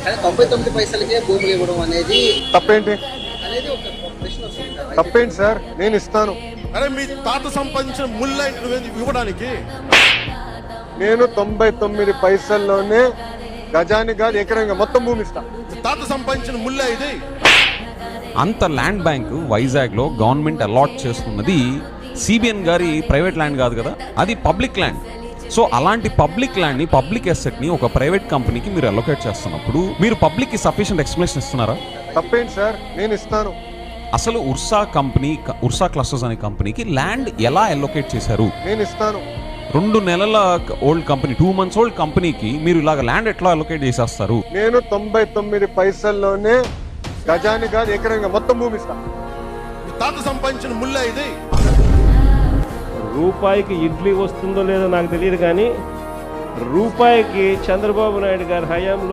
కానీ 99 పైసలకే భూములు ఇవ్వడం అనేది తప్పేంటి? అనేది ఒక ప్రశ్న వస్తుంది కదా. తప్పేంటి సార్? నేను ఇస్తాను. అరే మీ తాత సంపాదించిన ముళ్ళ ఇవ్వడానికి నేను 99 పైసల్లోనే గజానికి కాదు ఎకరంగా మొత్తం భూమి ఇస్తా. తాత సంపాదించిన ముళ్ళ ఇది. అంత ల్యాండ్ బ్యాంక్ వైజాగ్లో గవర్నమెంట్ అలాట్ చేస్తున్నది సిబిఎన్ గారి ప్రైవేట్ ల్యాండ్ కాదు కదా, అది పబ్లిక్ ల్యాండ్. సో అలాంటి పబ్లిక్ ల్యాండ్ని, పబ్లిక్ అసెట్ని ఒక ప్రైవేట్ కంపెనీకి మీరు అలొకేట్ చేస్తున్నప్పుడు మీరు పబ్లిక్కి సఫిషియంట్ ఎక్స్ప్లెనేషన్ ఇస్తున్నారా? తప్పేంటి సార్? నేను ఇస్తాను. అసలు ఉర్సా క్లస్టర్స్ అనే కంపెనీకి ల్యాండ్ ఎలా అలొకేట్ చేశారు? నేను ఇస్తాను. 2 నెలల ఓల్డ్ కంపెనీ, 2 months ఓల్డ్ కంపెనీకి మీరు ఇలాగ ల్యాండ్ ఎట్లా అలొకేట్ చేసేస్తారు? నేను 99 పైసల్లోనే గజానికి కాదు ఎకరంగా మొత్తం భూమి ఇస్తా. మీ తాత సంపాదించిన ముళ్ళ ఇది. రూపాయికి ఇడ్లీ వస్తుందో లేదో నాకు తెలియదు, కానీ రూపాయికి చంద్రబాబు నాయుడు గారి హయాంలో